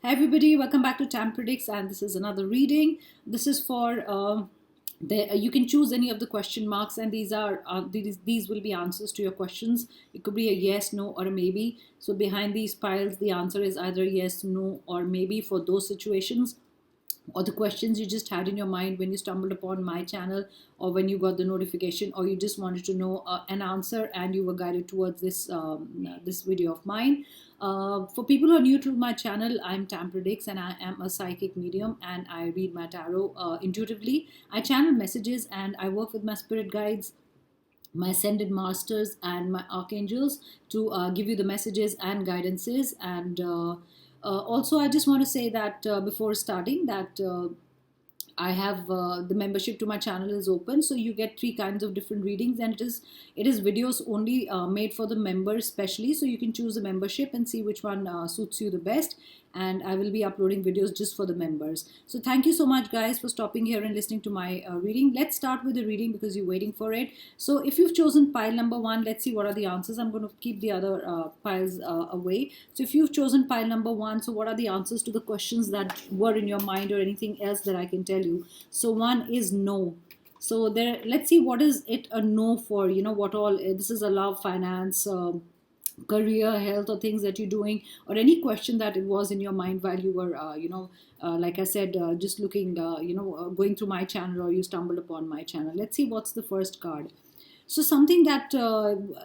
Hi everybody, welcome back to Tam Predicts, and this is another reading. This is for you can choose any of the question marks, and these will be answers to your questions. It could be a yes, no, or a maybe. So behind these piles, the answer is either yes, no, or maybe for those situations, or the questions you just had in your mind when you stumbled upon my channel, or when you got the notification, or you just wanted to know an answer and you were guided towards this video of mine. For people who are new to my channel, I'm Tam Predicts, and I am a psychic medium, and I read my tarot intuitively. I channel messages, and I work with my spirit guides, my ascended masters, and my archangels to give you the messages and guidances. And also, I just want to say that before starting that I have the membership to my channel is open, so you get three kinds of different readings, and it is videos only made for the members specially. So you can choose a membership and see which one suits you the best. And I will be uploading videos just for the members. So thank you so much, guys, for stopping here and listening to my reading. Let's start with the reading because you're waiting for it. So if you've chosen pile number one, let's see what are the answers. I'm going to keep the other piles away. So if you've chosen pile number one, so what are the answers to the questions that were in your mind, or anything else that I can tell you? So one is no. So there, let's see what is it a no for. What all? This is a love, finance, career, health, or things that you're doing, or any question that it was in your mind while you were like I said, just looking, going through my channel, or you stumbled upon my channel. Let's see what's the first card. So something that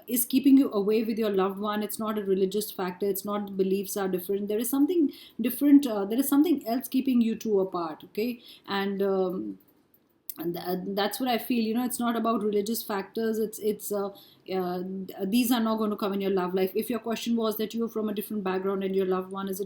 is keeping you away with your loved one. It's not a religious factor. It's not the beliefs are different. There is something different. There is something else keeping you two apart. Okay, and that's what I feel. It's not about religious factors. Uh, these are not going to come in your love life. If your question was that you're from a different background and your loved one is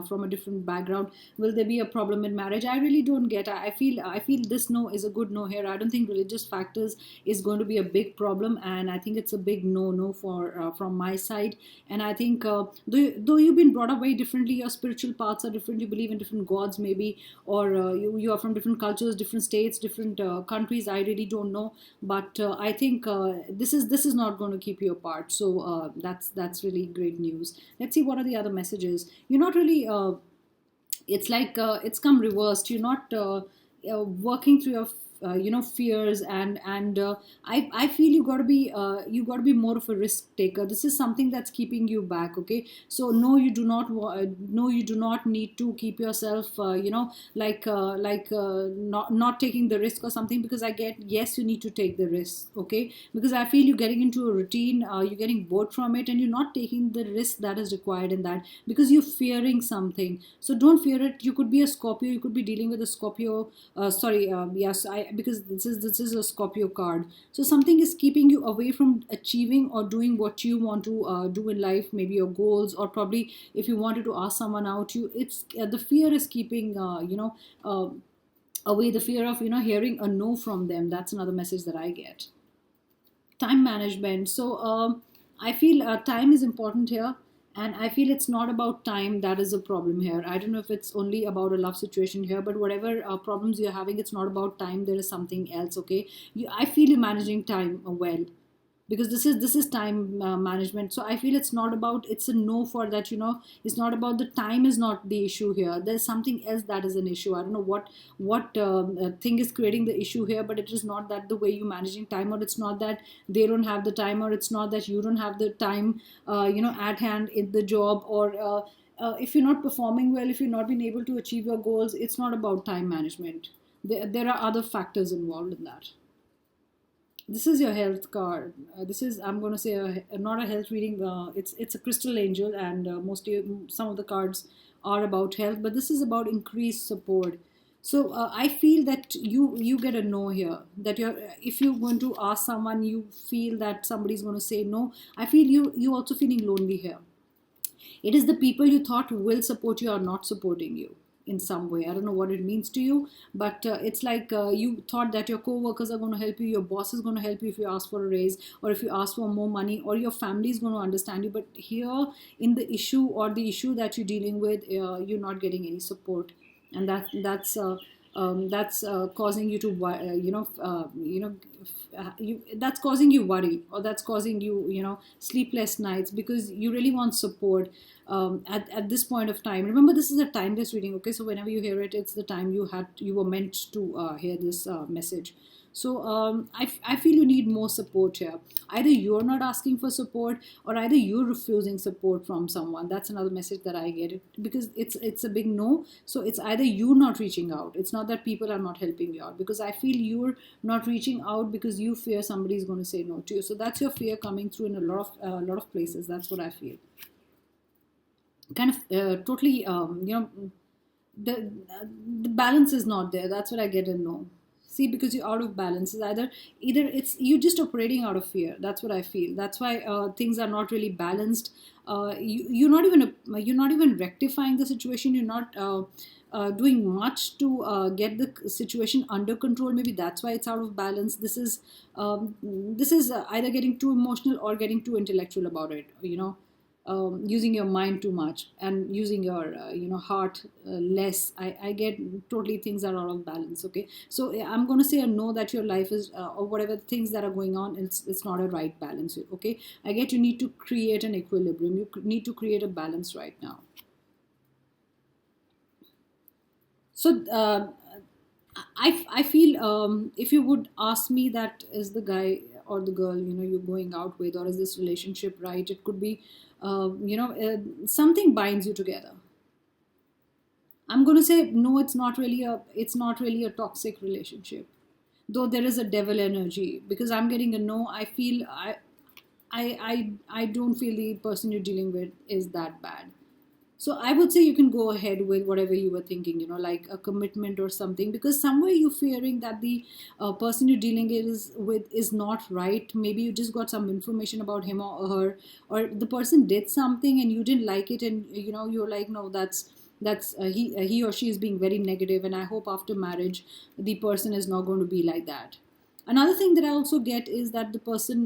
from a different background, will there be a problem in marriage? I really don't get. I feel this no is a good no here. I don't think religious factors is going to be a big problem, and I think it's a big no for from my side. And I think though you've been brought up very differently, your spiritual paths are different. You believe in different gods, maybe, or you are from different cultures, different states, different countries. I really don't know, but I think this is not going to keep you apart. So that's really great news. Let's see what are the other messages. You're not really. It's like it's come reversed. You're not working through your fears, and I feel you got to be more of a risk taker. This is something that's keeping you back. Okay, so no, you do not no, you do not need to keep yourself not taking the risk or something, because I get, yes, you need to take the risk. Okay, because I feel you're getting into a routine, you're getting bored from it, and you're not taking the risk that is required in that, because you're fearing something. So don't fear it. You could be a Scorpio, you could be dealing with a Scorpio. Sorry, yes, I because this is a Scorpio card. So something is keeping you away from achieving or doing what you want to do in life, maybe your goals, or probably if you wanted to ask someone out, it's the fear is keeping away, the fear of hearing a no from them. That's another message that I get. Time management. So I feel time is important here, and I feel it's not about time that is a problem here. I don't know if it's only about a love situation here, but whatever problems you're having, it's not about time. There is something else. Okay, I feel you're managing time well, because this is time management. So I feel it's not about, it's a no for that. It's not about the time is not the issue here. There's something else that is an issue. I don't know what thing is creating the issue here, but it is not that the way you're managing time, or it's not that they don't have the time, or it's not that you don't have the time at hand in the job, or if you're not performing well, if you're not being able to achieve your goals, it's not about time management. There are other factors involved in that. This is your health card. This is, I'm going to say, not a health reading. It's a crystal angel, and mostly some of the cards are about health, but this is about increased support. So I feel that you get a no here. That you're, if you're going to ask someone, you feel that somebody's going to say no. I feel you also feeling lonely here. It is the people you thought will support you are not supporting you in some way. I don't know what it means to you, but it's like you thought that your co-workers are going to help you, your boss is going to help you if you ask for a raise, or if you ask for more money, or your family is going to understand you. But here, in the issue, or the issue that you're dealing with, you're not getting any support, and that's that's causing you to that's causing you worry, or that's causing you sleepless nights, because you really want support at this point of time. Remember, this is a timeless reading, okay? So whenever you hear it, it's the time you were meant to hear this message. So I feel you need more support here. Either you're not asking for support, or either you're refusing support from someone. That's another message that I get, it because it's a big no. So it's either you not reaching out. It's not that people are not helping you out, because I feel you're not reaching out because you fear somebody's going to say no to you. So that's your fear coming through in a lot of places. That's what I feel. Kind of totally the the balance is not there. That's what I get and know. See, because you're out of balance. Is either it's you just operating out of fear. That's what I feel. That's why things are not really balanced. You're not even rectifying the situation. You're not doing much to get the situation under control. Maybe that's why it's out of balance. This is either getting too emotional or getting too intellectual about it. Using your mind too much and using your heart less. I get totally things are out of balance. Okay, so I'm going to say a no, that your life is or whatever things that are going on, it's not a right balance. Okay, I get you need to create an equilibrium. You need to create a balance right now. So I feel if you would ask me that is the guy or the girl you're going out with, or is this relationship right, it could be something binds you together. I'm going to say no, it's not really a toxic relationship, though there is a devil energy, because I'm getting a no. I feel I don't feel the person you're dealing with is that bad. So I would say you can go ahead with whatever you were thinking, like a commitment or something, because somewhere you're fearing that the person you're dealing with is not right. Maybe you just got some information about him or her, or the person did something and you didn't like it, and you're like, no, he or she is being very negative, and I hope after marriage the person is not going to be like that. Another thing that I also get is that the person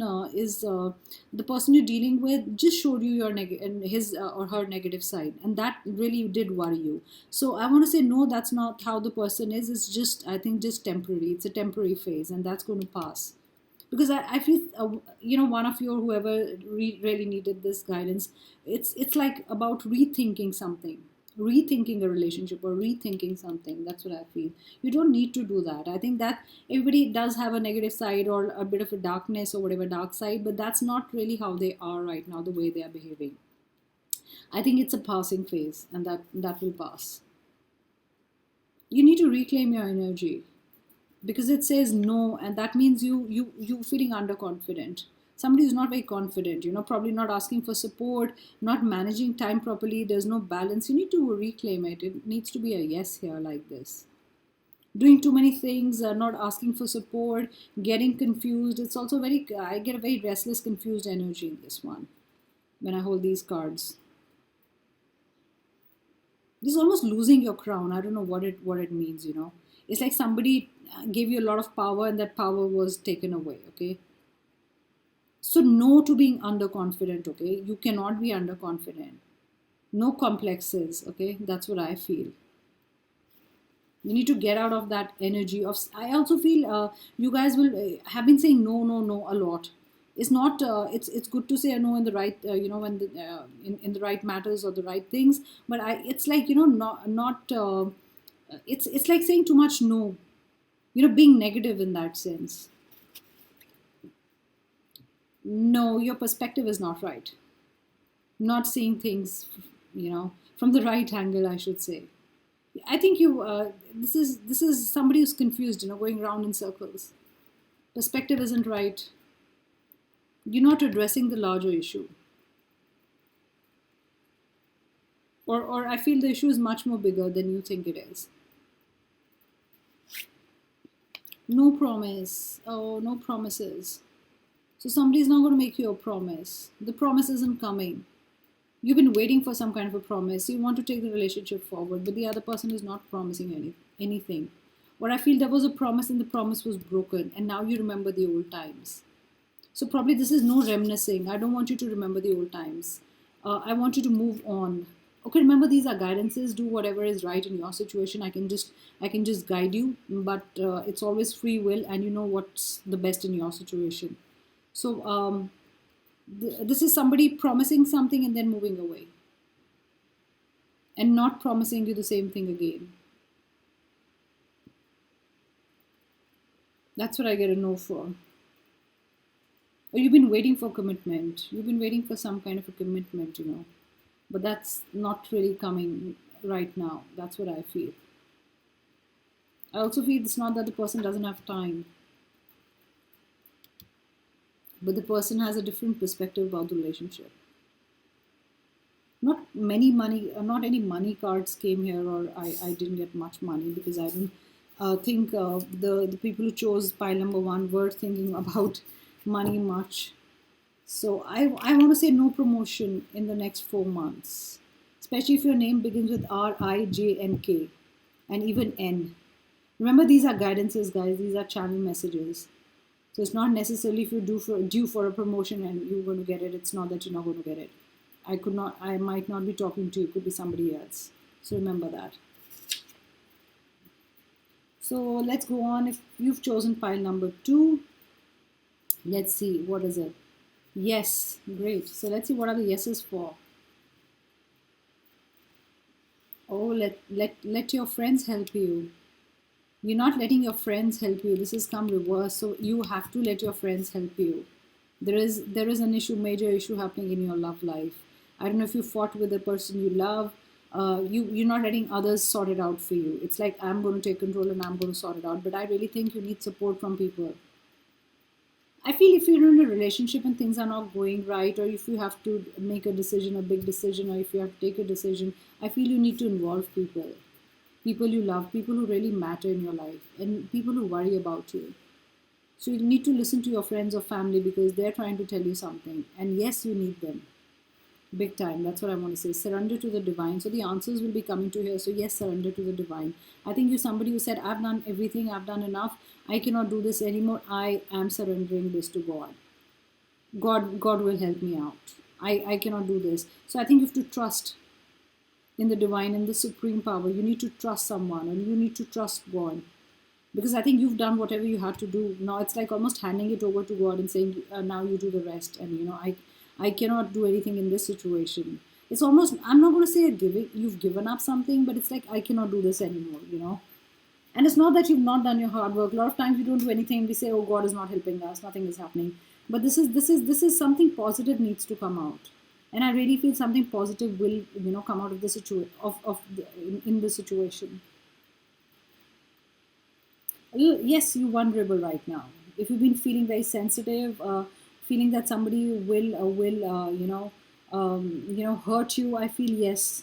you're dealing with just showed you your and his or her negative side, and that really did worry you. So I want to say no, that's not how the person is. It's just, I think, just temporary. It's a temporary phase, and that's going to pass. Because I feel one of you or whoever really needed this guidance. It's like about rethinking something, rethinking a relationship or rethinking something. That's what I feel. You don't need to do that. I think that everybody does have a negative side or a bit of a darkness or whatever, dark side, but that's not really how they are right now, the way they are behaving. I think it's a passing phase, and that will pass. You need to reclaim your energy, because it says no, and that means you feeling underconfident. Somebody who's not very confident, probably not asking for support, not managing time properly, there's no balance. You need to reclaim it. It needs to be a yes here, like this. Doing too many things, not asking for support, getting confused. It's also I get a very restless, confused energy in this one when I hold these cards. This is almost losing your crown. I don't know what it means. It's like somebody gave you a lot of power, and that power was taken away. Okay, so no to being underconfident. Okay, you cannot be underconfident. No complexes. Okay, that's what I feel. You need to get out of that energy of. I also feel you guys will have been saying no, no, no a lot. It's not. It's good to say a no in the right. When in the right matters or the right things. But it's like not. It's like saying too much no. Being negative in that sense. No, your perspective is not right. Not seeing things, from the right angle, I should say. I think you. This is somebody who's confused, going round in circles. Perspective isn't right. You're not addressing the larger issue, or I feel the issue is much more bigger than you think it is. No promise. Oh, no promises. So somebody's not going to make you a promise. The promise isn't coming. You've been waiting for some kind of a promise. You want to take the relationship forward, but the other person is not promising anything. Or I feel there was a promise and the promise was broken, and now you remember the old times. So probably this is no reminiscing. I don't want you to remember the old times. I want you to move on. Okay, remember these are guidances. Do whatever is right in your situation. I can just guide you, but it's always free will, and you know what's the best in your situation. So this is somebody promising something and then moving away, and not promising you the same thing again. That's what I get a no for. Or you've been waiting for commitment. You've been waiting for some kind of a commitment, you know. But that's not really coming right now. That's what I feel. I also feel it's not that the person doesn't have time, but the person has a different perspective about the relationship. Not many money, not any money cards came here, or I didn't get much money because I didn't think the people who chose pile number one were thinking about money much. So I want to say no promotion in the next 4 months, especially if your name begins with R, I, J, and K, and even N. Remember, these are guidances, guys. These are channel messages. So it's not necessarily if you're due for a promotion and you're going to get it. It's not that you're not going to get it. I might not be talking to you. It could be somebody else. So remember that. So let's go on. If you've chosen pile number 2, let's see, what is it? Yes, great. So let's see what are the yeses for. Oh, let your friends help you. You're not letting your friends help you. This has come reverse. So you have to let your friends help you. There is an issue, major issue happening in your love life. I don't know if you fought with the person you love. You're not letting others sort it out for you. It's like, I'm going to take control and I'm going to sort it out. But I really think you need support from people. I feel if you're in a relationship and things are not going right, or if you have to make a decision, a big decision, or if you have to take a decision, I feel you need to involve people. People you love, people who really matter in your life, and people who worry about you. So you need to listen to your friends or family because they're trying to tell you something. And yes, you need them. Big time. That's what I want to say. Surrender to the divine. So the answers will be coming to here. So yes, surrender to the divine. I think you're somebody who said, I've done everything, I've done enough. I cannot do this anymore. I am surrendering this to God. God will help me out. I cannot do this. So I think you have to trust in the divine, in the supreme power. You need to trust someone, and you need to trust God. Because I think you've done whatever you had to do. Now it's like almost handing it over to God and saying, now you do the rest. And you know, I cannot do anything in this situation. It's almost, I'm not going to say you've given up something, but it's like, I cannot do this anymore, you know. And it's not that you've not done your hard work. A lot of times we don't do anything. We say, oh, God is not helping us. Nothing is happening. But this is something positive needs to come out. And I really feel something positive will, you know, come out of the situation, in the situation. Yes, you're vulnerable right now. If you've been feeling very sensitive, feeling that somebody will hurt you, I feel yes.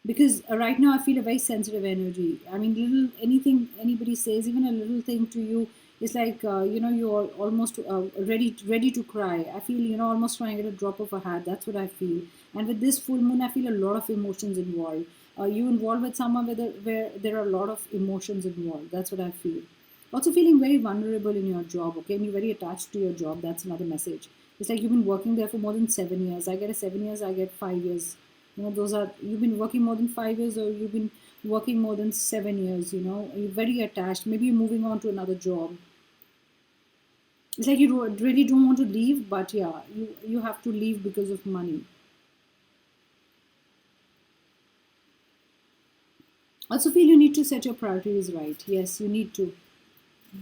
Because right now I feel a very sensitive energy. I mean, little anything anybody says, even a little thing to you, is like you're almost ready to cry. I feel almost trying to get a drop of a hat. That's what I feel. And with this full moon, I feel a lot of emotions involved. You involved with someone where there are a lot of emotions involved. That's what I feel. Also feeling very vulnerable in your job. Okay, and you're very attached to your job. That's another message. It's like you've been working there for more than 7 years. I get a 7 years. I get 5 years. Those are, you've been working more than 5 years, or you've been working more than 7 years. You're very attached. Maybe you're moving on to another job. It's like you really don't want to leave, but yeah, you have to leave because of money. Also feel you need to set your priorities right. Yes, you need to.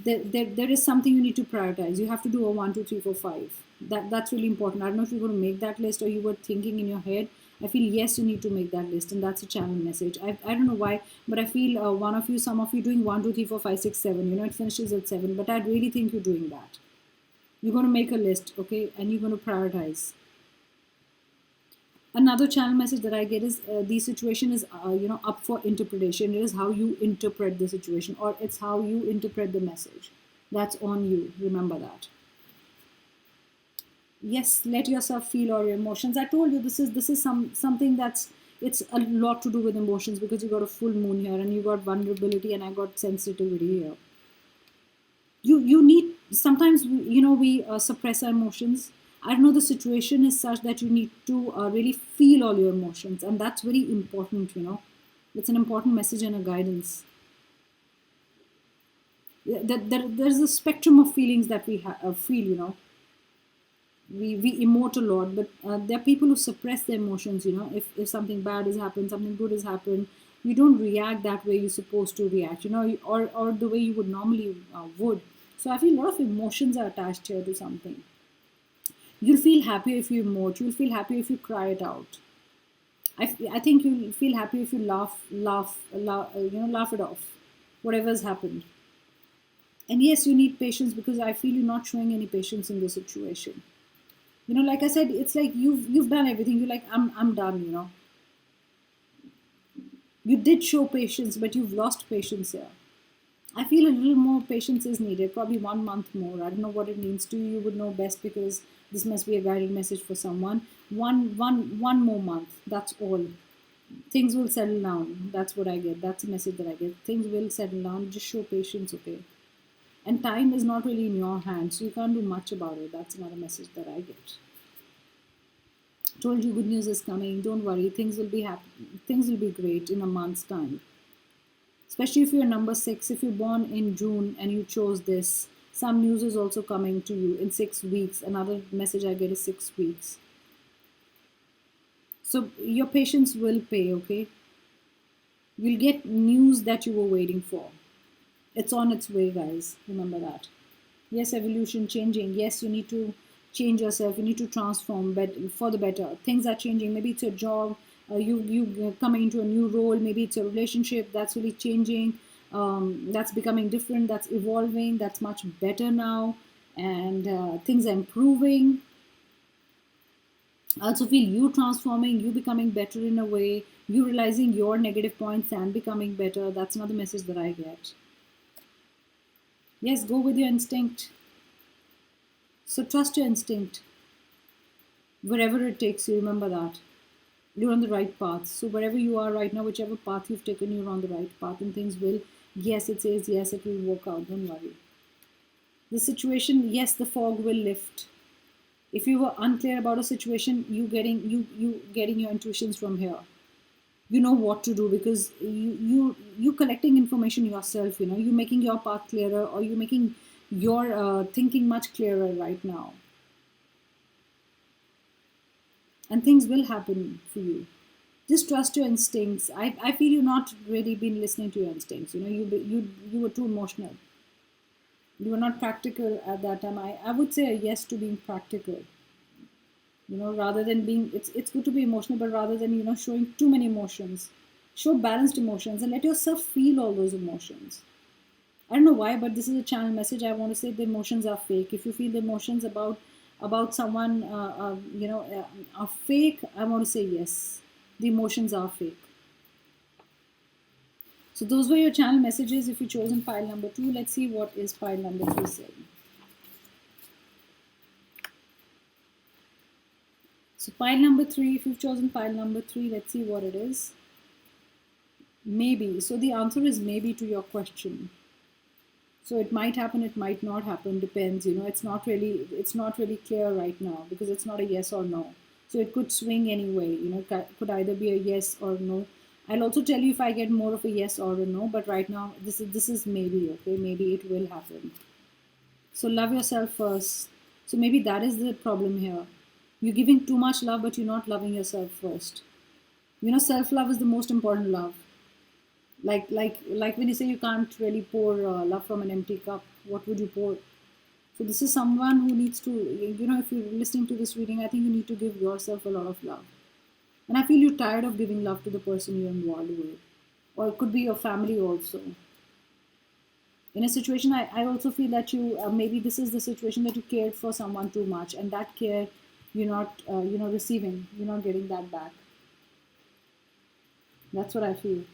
There is something you need to prioritize. You have to do a 1, 2, 3, 4, 5. That's really important. I don't know if you're going to make that list or you were thinking in your head. I feel yes, you need to make that list, and that's a channel message. I don't know why, but I feel one of you, some of you doing 1, 2, 3, 4, 5, 6, 7. It finishes at 7, but I really think you're doing that. You're going to make a list, okay, and you're going to prioritize. Another channel message that I get is the situation is up for interpretation. It is how you interpret the situation, or it's how you interpret the message. That's on you. Remember that. Yes, let yourself feel all your emotions. I told you this is something that's, it's a lot to do with emotions, because you got a full moon here and you got vulnerability and I got sensitivity here. You need, sometimes we suppress our emotions. I don't know, the situation is such that you need to really feel all your emotions, and that's very important, It's an important message and a guidance. There's a spectrum of feelings that we feel, we emote a lot, but there are people who suppress their emotions, if something bad has happened, something good has happened, you don't react that way you're supposed to react, or the way you would normally would. So I feel a lot of emotions are attached here to something. You'll feel happier if you emote. You'll feel happier if you cry it out. I think you'll feel happier if you laugh it off, whatever's happened. And yes, you need patience, because I feel you're not showing any patience in this situation. Like I said, it's like you've done everything. You're like, I'm done. You did show patience, but you've lost patience here. I feel a little more patience is needed, probably 1 month more. I don't know what it means to you. You would know best, because this must be a guided message for someone. One more month. That's all. Things will settle down. That's what I get. That's a message that I get. Things will settle down. Just show patience, okay? And time is not really in your hands, so you can't do much about it. That's another message that I get. Told you good news is coming. Don't worry. Things will be happy. Things will be great in a month's time. Especially if you're number 6, if you're born in June and you chose this, some news is also coming to you in 6 weeks. Another message I get is 6 weeks. So your patience will pay, okay? You'll get news that you were waiting for. It's on its way, guys. Remember that. Yes, evolution, changing. Yes, you need to change yourself. You need to transform for the better. Things are changing. Maybe it's your job. You coming into a new role. Maybe it's a relationship that's really changing. That's becoming different. That's evolving. That's much better now, and things are improving. I also feel you transforming, you becoming better in a way, you realizing your negative points and becoming better. That's another message that I get. Yes, go with your instinct. So trust your instinct. Wherever it takes you, remember that. You're on the right path. So wherever you are right now, whichever path you've taken, you're on the right path, and things will, yes, it says, yes, it will work out. Don't worry. The situation, yes, the fog will lift. If you were unclear about a situation, you getting your intuitions from here. You know what to do, because you collecting information yourself. You're making your path clearer, or you're making your thinking much clearer right now. And things will happen for you. Just trust your instincts. I feel you've not really been listening to your instincts. You were too emotional. You were not practical at that time. I would say a yes to being practical. Rather than being, it's good to be emotional, but rather than showing too many emotions, show balanced emotions and let yourself feel all those emotions. I don't know why, but this is a channel message. I want to say the emotions are fake. If you feel the emotions about someone are fake, I want to say yes, the emotions are fake. So those were your channel messages. If you've chosen pile number 2, let's see what is pile number 3 saying. So pile number 3, if you've chosen pile number 3, let's see what it is. Maybe. So the answer is maybe to your question. So it might happen, it might not happen, depends. It's not really clear right now, because it's not a yes or no. So it could swing anyway. It could either be a yes or no. I'll also tell you if I get more of a yes or a no, but right now this is maybe, okay? Maybe it will happen. So love yourself first. So maybe that is the problem here. You're giving too much love, but you're not loving yourself first. Self-love is the most important love. Like when you say you can't really pour love from an empty cup, what would you pour? So this is someone who needs to, if you're listening to this reading, I think you need to give yourself a lot of love. And I feel you're tired of giving love to the person you're involved with. Or it could be your family also. In a situation, I also feel that you, maybe this is the situation that you cared for someone too much, and that care you're not, receiving. You're not getting that back. That's what I feel.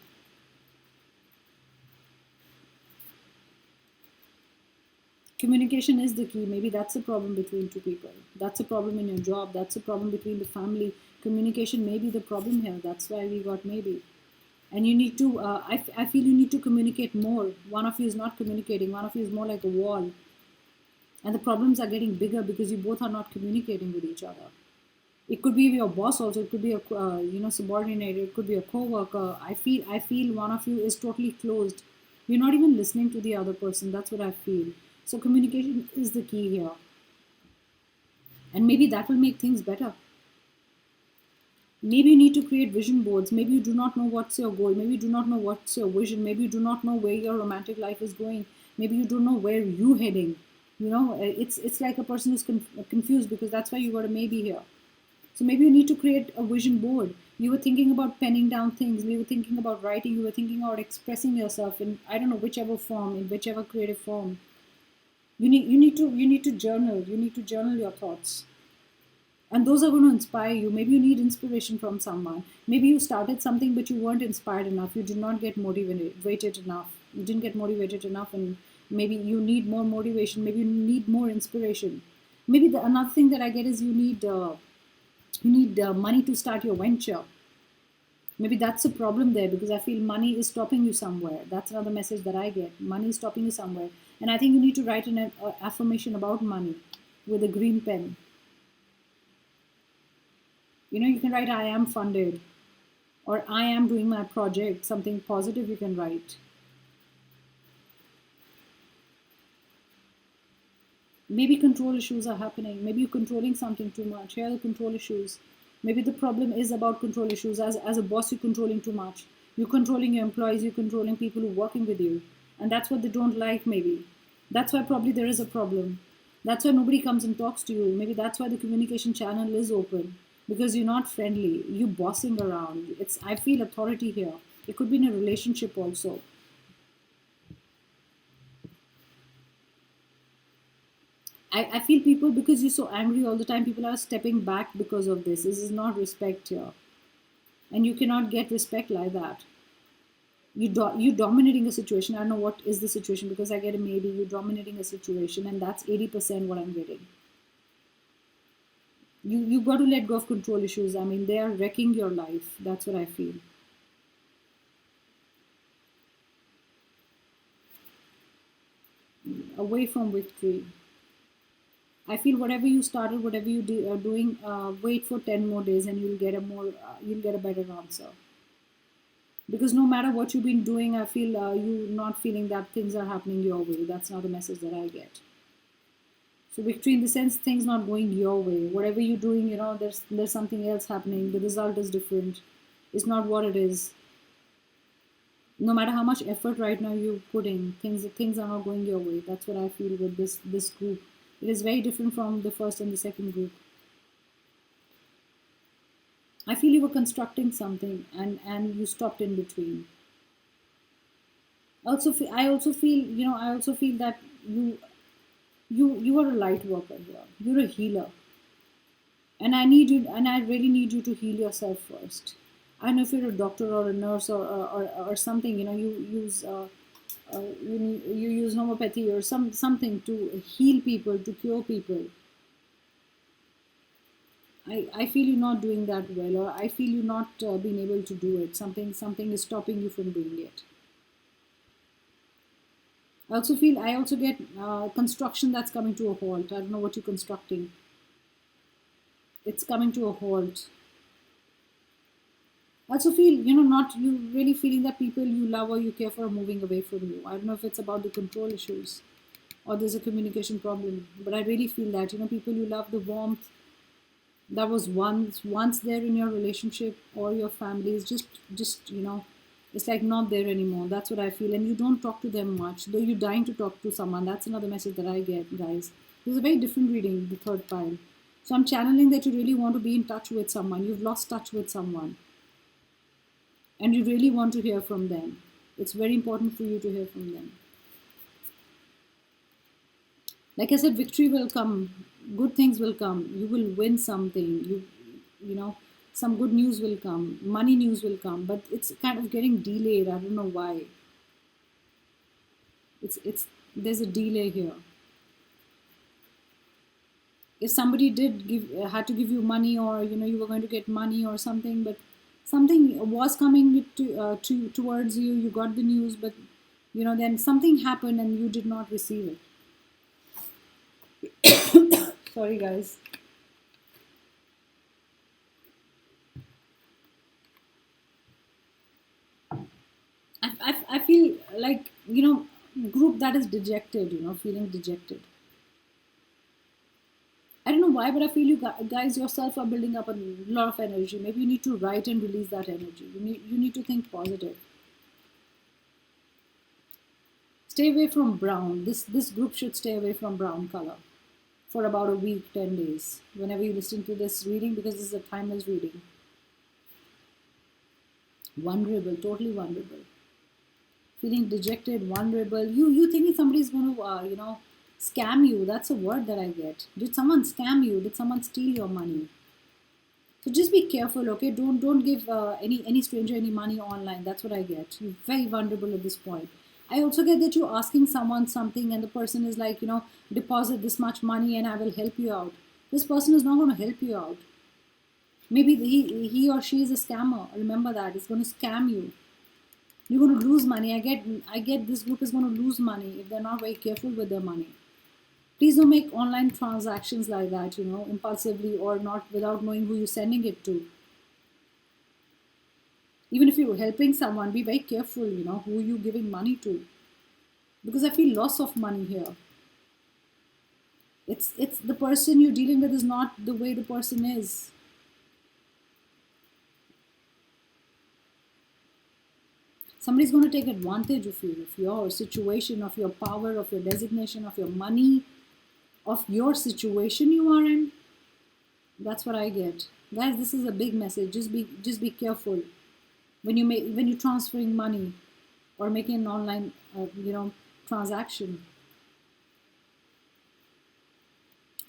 Communication is the key. Maybe that's a problem between two people. That's a problem in your job. That's a problem between the family. Communication may be the problem here. That's why we got maybe. And you need to, I feel you need to communicate more. One of you is not communicating. One of you is more like a wall. And the problems are getting bigger because you both are not communicating with each other. It could be your boss also. It could be a subordinate. It could be a coworker. I feel one of you is totally closed. You're not even listening to the other person. That's what I feel. So communication is the key here, and maybe that will make things better. Maybe you need to create vision boards. Maybe you do not know what's your goal. Maybe you do not know what's your vision. Maybe you do not know where your romantic life is going. Maybe you don't know where you heading. It's like a person who's confused, because that's why you got a maybe here. So maybe you need to create a vision board. You were thinking about penning down things. You were thinking about writing. You were thinking about expressing yourself in, I don't know, whichever form, in whichever creative form. You need to journal. You need to journal your thoughts, and those are going to inspire you. Maybe you need inspiration from someone. Maybe you started something but you weren't inspired enough. You did not get motivated enough. You didn't get motivated enough, and maybe you need more motivation. Maybe you need more inspiration. Maybe another thing that I get is you need money to start your venture. Maybe that's a problem there, because I feel money is stopping you somewhere. That's another message that I get. Money is stopping you somewhere, and I think you need to write an affirmation about money with a green pen. You can write, I am funded, or I am doing my project, something positive you can write. Maybe control issues are happening. Maybe you're controlling something too much. Here are the control issues. Maybe the problem is about control issues. As a boss, you're controlling too much. You're controlling your employees, you're controlling people who are working with you. And that's what they don't like, maybe. That's why probably there is a problem. That's why nobody comes and talks to you. Maybe that's why the communication channel is open. Because you're not friendly. You're bossing around. I feel authority here. It could be in a relationship also. I feel people, because you're so angry all the time, people are stepping back because of this. This is not respect here. And you cannot get respect like that. You dominating a situation. I don't know what is the situation, because I get a maybe. You're dominating a situation, and that's 80% what I'm getting. You got to let go of control issues. I mean, they are wrecking your life. That's what I feel. Away from victory. I feel whatever you started, whatever are doing, wait for 10 more days, and you'll get a better answer. Because no matter what you've been doing, I feel you not feeling that things are happening your way. That's not the message that I get. So victory in the sense things not going your way. Whatever you're doing, there's something else happening. The result is different. It's not what it is. No matter how much effort right now you're putting, things are not going your way. That's what I feel with this group. It is very different from the first and the second group. I feel you were constructing something, and you stopped in between. I also feel that you are a light worker here. You're a healer, and I really need you to heal yourself first. I don't know if you're a doctor or a nurse or something. You use homeopathy or something to heal people, to cure people. I feel you're not doing that well, or I feel you're not being able to do it. Something is stopping you from doing it. I also get construction that's coming to a halt. I don't know what you're constructing. It's coming to a halt. I also feel, not you really feeling that people you love or you care for are moving away from you. I don't know if it's about the control issues or there's a communication problem, but I really feel that, people you love, the warmth that was once there in your relationship or your family is just it's like not there anymore. That's what I feel. And you don't talk to them much, though you're dying to talk to someone. That's another message that I get, guys. There's a very different reading, the third pile. So I'm channeling that you really want to be in touch with someone. You've lost touch with someone, and you really want to hear from them. It's very important for you to hear from them. Like I said, victory will come. Good things will come. You will win something. You know some good news will come. Money news will come, but it's kind of getting delayed. I don't know why. It's There's a delay here. If somebody did had to give you money, or you were going to get money or something, but something was coming towards you, you got the news, but then something happened and you did not receive it. Sorry, guys. I feel like, group that is dejected, feeling dejected. I don't know why, but I feel you guys yourself are building up a lot of energy. Maybe you need to write and release that energy. You need to think positive. Stay away from brown. This group should stay away from brown color for about a week, 10 days. Whenever you listen to this reading, because this is a timeless reading. Vulnerable, totally vulnerable. Feeling dejected, vulnerable. You thinking somebody's going to scam you. That's a word that I get. Did someone scam you? Did someone steal your money? So just be careful, okay? Don't give any stranger any money online. That's what I get. You're very vulnerable at this point. I also get that you're asking someone something and the person is like, deposit this much money and I will help you out. This person is not going to help you out. Maybe he or she is a scammer. Remember that. It's going to scam you. You're going to lose money. I get this group is going to lose money if they're not very careful with their money. Please don't make online transactions like that, impulsively or not without knowing who you're sending it to. Even if you're helping someone, be very careful, who you're giving money to. Because I feel loss of money here. It's the person you're dealing with is not the way the person is. Somebody's going to take advantage of you, of your situation, of your power, of your designation, of your money, of your situation you are in. That's what I get. Guys, this is a big message. Just be careful when you're transferring money or making an online transaction.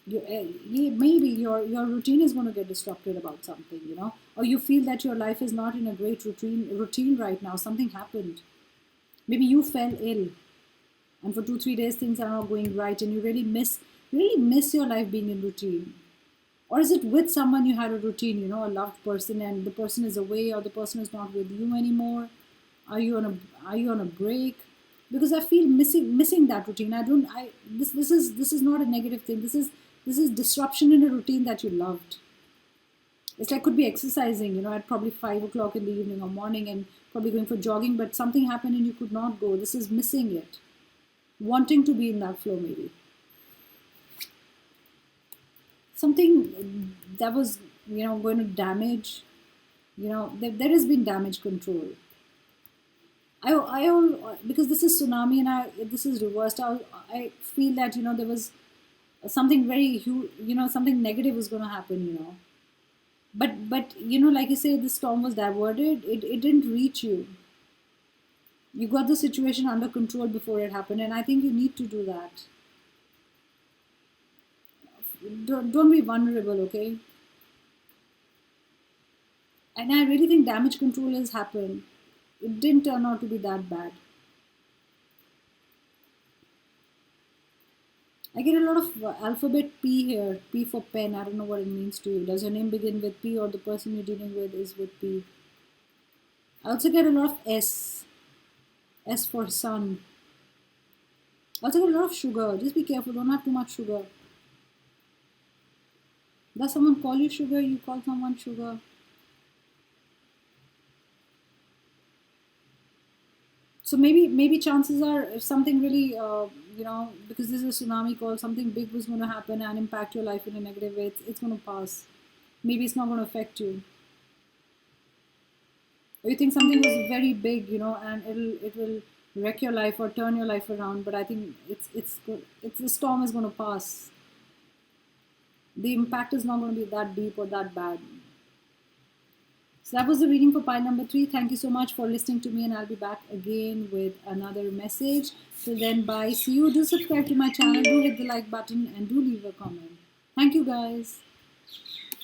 Maybe your routine is going to get disrupted about something, or you feel that your life is not in a great routine right now. Something happened. Maybe you fell ill, and for 2-3 days things are not going right, and you really miss your life being in routine. Or is it with someone you had a routine, a loved person, and the person is away, or the person is not with you anymore? Are you on a break? Because I feel missing that routine. I don't I this is not a negative thing. This is disruption in a routine that you loved. It's like could be exercising, at probably 5 o'clock in the evening or morning and probably going for jogging, but something happened and you could not go. This is missing it. Wanting to be in that flow maybe. Something that was, going to damage, there has been damage control. Because this is tsunami and this is reversed. I feel that there was something very huge, something negative was going to happen, but like you say, the storm was diverted. It didn't reach you. You got the situation under control before it happened, and I think you need to do that. Don't be vulnerable, okay? And I really think damage control has happened. It didn't turn out to be that bad. I get a lot of alphabet P here. P for pen. I don't know what it means to you. Does your name begin with P or the person you're dealing with is with P? I also get a lot of S. S for sun. I also get a lot of sugar. Just be careful. Don't have too much sugar. Does someone call you sugar? You call someone sugar? So maybe chances are if something really because this is a tsunami call, something big was going to happen and impact your life in a negative way. It's going to pass. Maybe it's not going to affect you. Or you think something was very big, and it will wreck your life or turn your life around. But I think it's the storm is going to pass. The impact is not going to be that deep or that bad. So that was the reading for pile number 3. Thank you so much for listening to me, and I'll be back again with another message. So then, bye. See you. Do subscribe to my channel. Do hit the like button and do leave a comment. Thank you, guys.